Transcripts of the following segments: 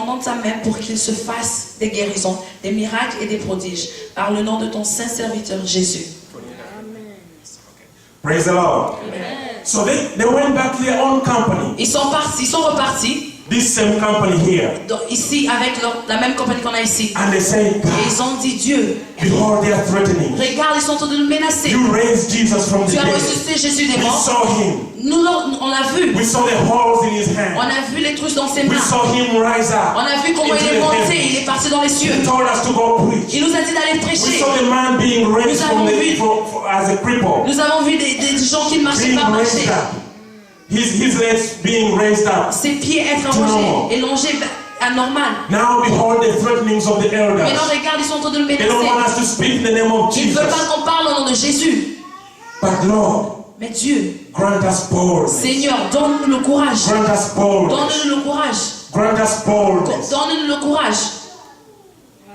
dans ta main pour qu'il se fasse des guérisons, des miracles et des prodiges. Par le nom de ton saint serviteur Jésus. Praise the Lord. Amen. So they went back to their own company. Ils sont repartis. This same company here. Donc, ici, avec la même compagnie qu'on a ici. And they say, Et ils ont dit, Dieu, behold, they are threatening. regarde, ils sont en train de nous menacer. You raised Jesus from the Tu as dead. ressuscité Jésus des We morts. saw him. Nous, on l'a vu. We saw the holes in his On hand. a vu les trucs dans ses We mains. saw him rise On up. a vu comment il est monté. Il est parti dans les cieux. He told us to go preach. Il nous a dit d'aller We prêcher. saw the man being raised Nous avons vu- as a cripple. Nous avons vu des gens qui ne marchaient Being pas raised marcher. up. His legs being raised up. Ses pieds être normal. allongés et longés anormal. Now behold the threatenings of the elders. Maintenant, regarde, ils sont en train de nous They don't want menacer. us to speak in the name of Ils ne veulent Jesus. pas qu'on parle au nom de Jésus. But Lord, Mais Dieu, grant us boldness. Seigneur, donne-nous le courage. Grant us boldness. Donne-nous le courage. Grant us boldness. Donne-nous le courage.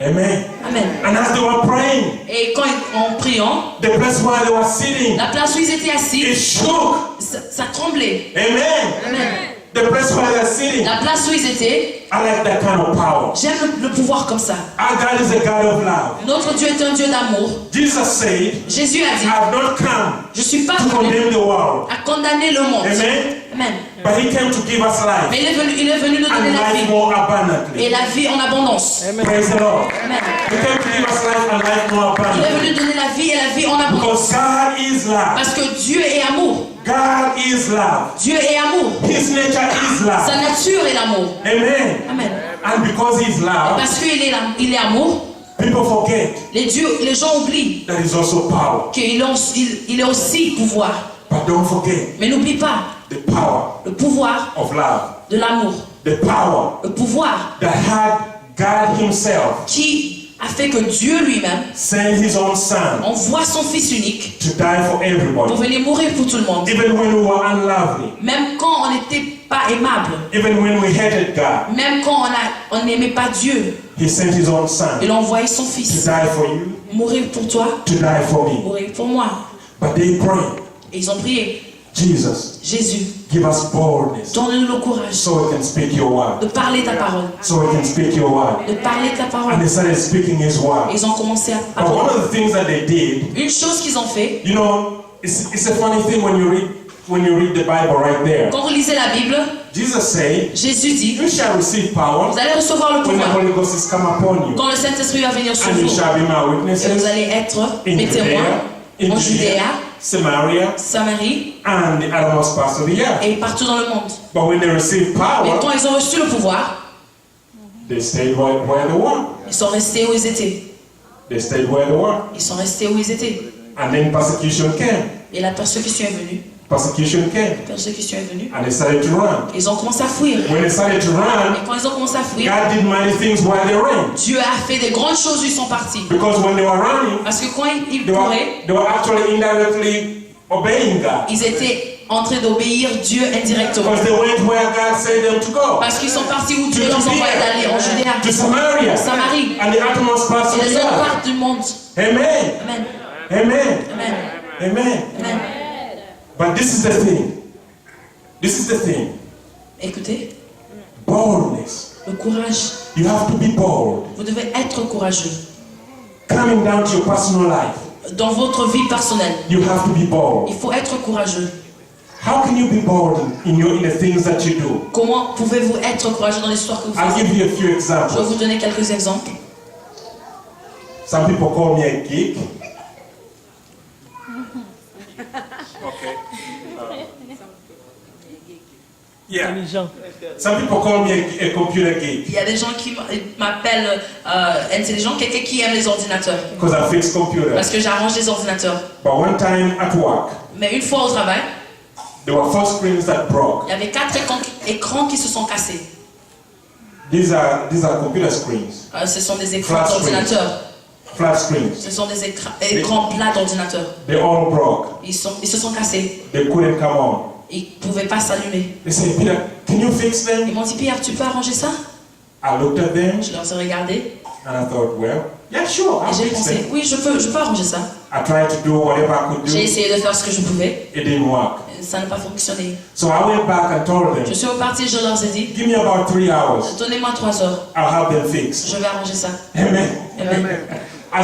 Amen. Amen. And as they were praying, Et quand en priant, the place where they were sitting, la place où ils étaient assis, it shook. ça tremblait. Amen. Amen. The place where they are sitting, La place où ils étaient, I like that kind of power. j'aime le pouvoir comme ça. Our God is a God of love. Notre Dieu est un Dieu d'amour. Jesus said, Jésus a I dit, have not come je ne suis pas to venu condemn the world. à condamner le monde. Amen. Amen. But he came to give us life. Mais il est venu nous donner And la life vie. more Et abundantly. la vie en abondance. Praise the Lord. Amen. He came to give us life and life more Il est abundantly. venu donner la vie et la vie en abondance. Because God is love. Parce que Dieu est amour. God is love. Dieu est amour. His nature is Sa love. nature est l'amour. Amen. Amen. And because he's Et love, parce qu'il est amour, people forget les gens oublient that he's also power. qu'il est aussi pouvoir. But don't forget Mais n'oublie pas the power le pouvoir of love. de l'amour. The power Le pouvoir that had God himself qui a fait que Dieu lui-même send his own son envoie son Fils unique to die for pour everybody. venir mourir pour tout le monde. Even when we were unlovely. Même quand on n'était pas aimable, Even when we hated God. même quand on n'aimait pas Dieu, He sent his own son il a envoyé son to Fils die for you, mourir pour toi, to die for me. mourir pour moi. But they prayed, Et ils ont prié, Jesus, Jésus, give us boldness donne-nous le courage so we can speak your word. de parler ta parole, So we can speak your word. de parler ta parole. And they started speaking his word. Ils ont commencé à But one parler. of the things that they did, Une chose qu'ils ont fait, you know, it's a funny thing when you read the Bible right there. quand vous lisez la Bible, Jesus said, Jésus dit, you shall receive power vous allez recevoir le when the pouvoir Holy Ghost is come upon you. quand le Saint-Esprit va venir sur And you vous. shall be my Et vous witnesses allez être in mes témoins Judea, en Judée, Samaria, Samarie and the uttermost parts of the earth. et partout dans le monde. But when they received Mais power, quand ils ont reçu le pouvoir, they stayed where they were. ils sont restés où ils étaient. They stayed where they were. Ils sont restés où ils étaient. And then persecution came. Et la persécution est venue. Persecution came. La persécution est venue. And they started to run. Ils ont commencé à fuir. When they started to run, Et quand ils ont commencé à fuir, God did mighty things while they ran. Dieu a fait des grandes choses où ils sont partis. Because when they were running, Parce que quand ils they couraient, were actually indirectly obeying God. ils étaient en train d'obéir Dieu indirectement. Because they went where God said them to go. Parce qu'ils sont partis où Dieu To leur envoyait d'aller, en Judée, to Samaria. Samarie, And the uttermost parts of et les the autres earth. parts du monde. Amen. Amen. Amen. Amen. Amen. Amen. But this is the thing. This is the thing. Écoutez, Boldness. le courage. You have to be bold. Vous devez être courageux. Coming down to your personal life, Dans votre vie personnelle, you have to be bold. il faut être courageux. How can you be bold in the things that you do? Comment pouvez-vous être courageux dans l'histoire que vous I'll faites? give you a few Je vais examples. vous donner quelques exemples. Some people call me a geek. Okay. Yeah. Some people call me a computer geek Il y a des gens qui m'appellent intelligent, quelqu'un qui aime les ordinateurs. because I fix computers. Parce que j'arrange les ordinateurs. But one time at work, Mais une fois au travail, there were 4 screens that broke. il y avait 4 écrans qui se sont cassés. These are computer screens, Ce sont des écrans Flat screen. d'ordinateur. flat screens. Ce sont des écrans plats d'ordinateur. They all broke. Ils se sont cassés. They couldn't come on. Ils ne pouvaient pas s'allumer. They said, Peter, can you fix them? Ils m'ont dit, Pierre, tu peux arranger ça? I looked at them Je leur ai regardé and I thought, well, yeah, sure, et I'll j'ai fix pensé, them. oui, je peux arranger ça. I tried to do whatever I could do. J'ai essayé de faire ce que je pouvais. It didn't work. ça n'a pas fonctionné. So I went back and told Je them, suis reparti, je leur ai dit, give me about 3 hours. donnez-moi 3 heures, I'll have them fixed. je vais arranger ça. Amen. Amen. I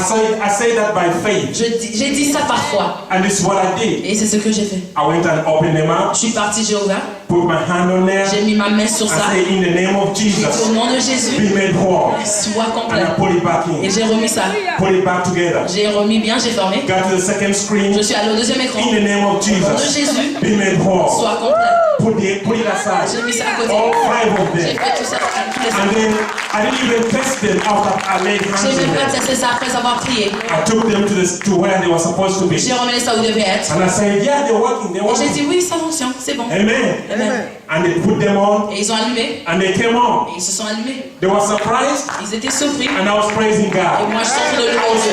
say that by faith. J'ai dit ça par foi. And this is what I did. Et c'est ce que j'ai fait. I went and opened them up, Je suis parti, j'ai ouvert. put my hand on there. J'ai mis ma main sur I ça. say, in the name of J'ai dit au Jesus, nom de Jésus, be made whole. sois And complet. I put it back Et in. j'ai remis ça. Put it back together. J'ai remis bien, j'ai fermé. Got to the second screen. Je suis allé au deuxième écran. In the name of Au nom de Jesus, Jésus, be made whole. sois complet. Put it aside. J'ai mis ça à côté. All 5 of J'ai them. fait tout ça, tous les And then I didn't even test them after I laid hands J'ai on même pas them. testé ça après avoir prié. I took them to where they were supposed to be. J'ai remené ça où il devait être. And I said, yeah, they're working. Et j'ai dit oui, ça fonctionne, c'est bon. Amen. Amen. And they put them on, Et ils ont allumé. and they came on. Et ils se sont allumés. They were surprised, Ils étaient surpris. and I was praising Et God. moi, je suis en train de louer Dieu.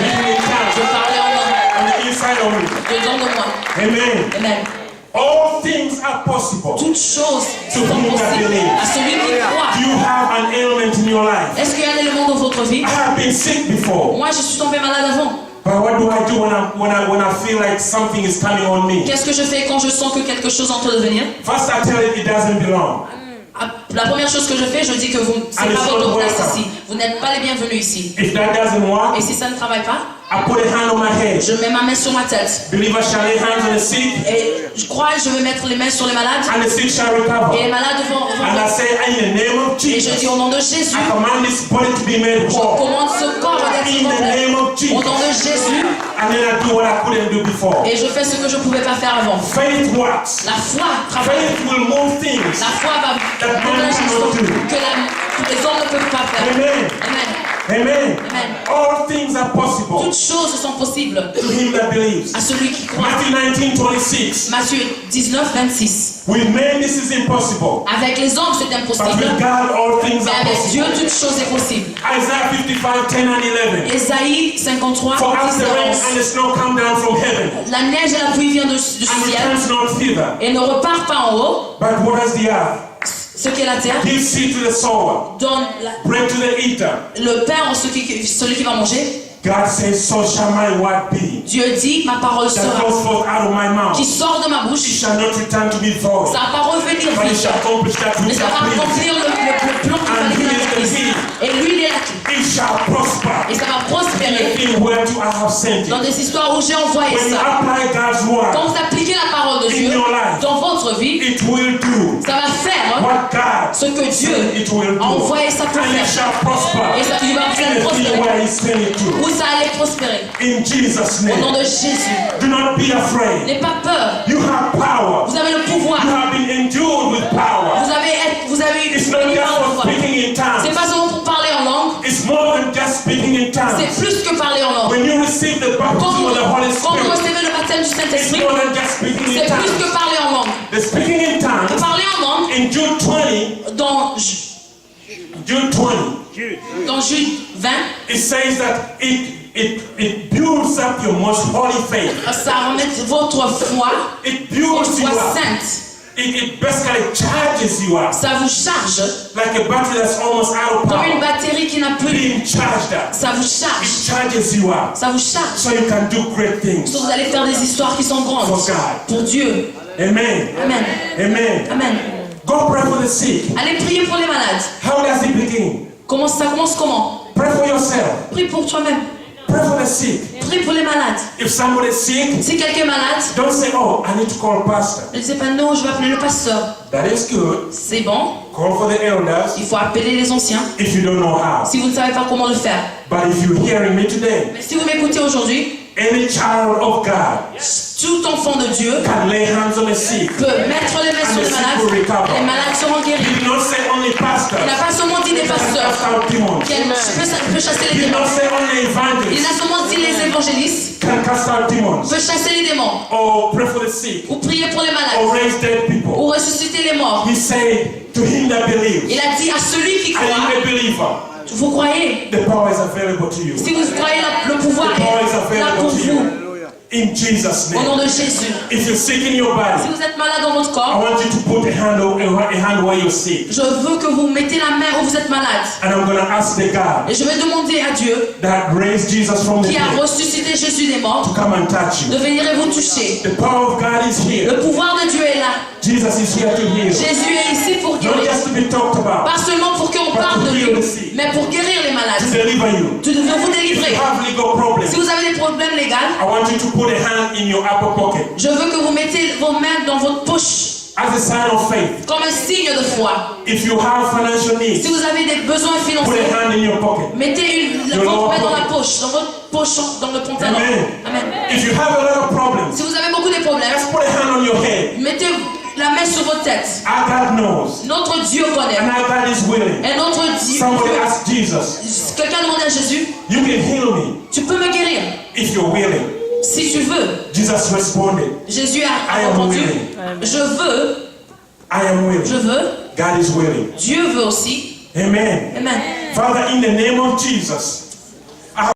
Je parlais en langue. On the inside of me. Dedans de moi. Amen. Amen. All things are possible. Toutes choses sont To whom that possibles believes. à celui qui croit. Do you have an ailment in your life? Est-ce qu'il y a un élément dans votre vie? I have been sick before. Moi, je suis tombé malade avant. But what do I do when I feel like something is coming on me? Qu'est-ce que je fais quand je sens que quelque chose est en train de venir? First I tell it doesn't belong. La première chose que je fais, je dis que c'est And pas it's votre not place welcome. ici. Vous n'êtes pas les bienvenus ici. If that doesn't work, Et si ça ne travaille pas, I put a hand on my head. je mets ma main sur ma tête. Believer shall lay hands on the sick, Et je crois que je vais mettre les mains sur les malades. and the sick shall Et recover. les malades vont And I say, in the name of Et je Jesus, dis au nom de Jésus, I command this body to be made je whole. commande ce corps d'être In the complet. name of Au nom de Jesus. Jésus. And then I do what I couldn't do before. Et je fais ce que je ne pouvais pas faire avant. Faith works. La foi travaille. Faith will move things. La foi va dégager ce que les hommes ne peuvent pas faire. Amen. Amen. Amen. Amen. All things are possible Toutes choses sont possibles to him that believes. à celui qui croit. Matthew 19:26. Matthieu 19, 26. With men this is impossible, Avec les hommes, c'est but impossible. with God all things Mais are avec Dieu, possible. toutes choses est possible. Isaiah 55:10 and 11. Ésaïe 53, For as 10 the et rain 11. and the snow come down from heaven, La neige et la pluie viennent du and ciel returns not thither, et ne repart pas en haut. but waters the earth, Ce qui est la terre gives seed to the sower, donne bread to the eater. le pain à celui qui va manger. God says, so shall my word be. Dieu dit, ma parole That sera goes forth out of my mouth. qui sort de ma It bouche. shall not return to me void, Ça va pas revenir but it vite. shall accomplish that Mais which ça va I please. accomplir le plan qu'il And fallait qu'il he is the accomplisse. he. Et lui, il est là. It shall prosper Et ça va in prospérer the thing whereto I have sent dans it. des histoires où j'ai envoyé When you ça. apply God's word, Quand vous appliquez la parole de Dieu in your life, dans votre vie, it will do ça va faire what God ce que Dieu said it will a do. envoyé ça pour And it faire. shall prosper Et ça il va in faire the thing prospérer. where he sent it to. Où ça allait prospérer. In Jesus' Au nom name. de Jésus. Do not be afraid. N'ayez pas peur. You have power. Vous avez le pouvoir. You have been endued with power. Vous avez eu It's not une just parole for de foi. speaking in C'est tongues. pas seulement pour parler en langue. It's more than just speaking in C'est tongues. plus que parler en langue. When you receive the Quand baptism vous, of the Holy quand vous Spirit, recevez le baptême du it's Saint-Esprit, more than just speaking in c'est plus tongues. que parler en langue. The speaking in tongues Parler en langue, in Jude 20, dans Jude 20, Jude 20, it says that it builds up your most holy faith. ça remet votre foi, It une builds you foi up. sainte. It basically charges you up. Ça vous charge Like a battery that's almost out of comme une power. batterie qui n'a plus. Being charged up. Ça vous It charge. charges you up. Ça vous charge. So you can do great things. Vous allez faire des histoires qui sont grandes. For God. Pour Dieu. Amen. Amen. Amen. Amen. Go pray for the sick. Allez prier pour les malades. How does it begin? Ça commence comment? Pray for yourself. Prie pour toi-même. Pray for the sick. Prie pour les malades. If somebody is sick, Si quelqu'un est malade, don't say, oh, I need to call pastor. ne disez pas non, je vais appeler le pasteur. That is good. C'est bon. Call for the elders Il faut appeler les anciens. if you don't know how. Si vous ne savez pas comment le faire. But if you're hearing me today, Mais si vous m'écoutez aujourd'hui, any child of God tout enfant de Dieu can lay hands on the sick. peut mettre les mains sur les malades. Les malades seront He guéris. did not say only pastors Il n'a pas seulement dit des can pasteurs cast out demons. qui peut chasser He les did démons. not say only Il evangelists n'a seulement dit les évangélistes can cast out demons. peut chasser les démons. Or pray for the sick. Ou prier pour les Or malades. raise dead people. Ou ressusciter les morts. He said to him that believes, Il a dit à celui qui are croit, you a believer? vous croyez. The power is available to you. Si vous croyez, le pouvoir The power is est là available pour to vous. you. In Jesus' Au nom name. de Jésus. If you're sick in your Si body, vous êtes malade dans votre I corps, want you to put a hand where you're sick. je veux que vous mettez la main où vous êtes malade. And I'm going to ask the God Et je vais demander à Dieu, that raised Jesus from the qui a dead ressuscité Jésus des morts, to come and touch de you. venir et vous toucher. The power of God is here. Le pouvoir de Dieu est là. Jesus is here to heal. Jésus est ici pour Not guérir. just to be talked about, Pas seulement pour qu'on parle de lui, mais pour guérir les to malades. deliver you. De vous If you délivrer. have legal problems, Si vous avez des problèmes légaux, I want you to put a hand in your upper pocket je veux que vous mettez vos mains dans votre poche as a sign of faith. comme un signe de foi. If you have financial Si needs, vous avez des besoins put financiers, a hand in your pocket. mettez votre main dans la poche, dans votre poche, dans le pantalon. Amen. Amen. If you have a lot of problems, Si vous avez beaucoup de problèmes, put a hand on your head. mettez la main sur votre tête. Our God knows. Notre Dieu connaît. And our God is willing. Et notre Dieu, Somebody ask Jesus, quelqu'un demande à Jésus, you can heal me tu peux me guérir if you're willing. si tu veux. Jesus responded, Jésus I a am répondu, willing. je veux, I am willing. je veux, God is willing. Dieu veut aussi. Amen. Amen. Father, in the name of Jesus,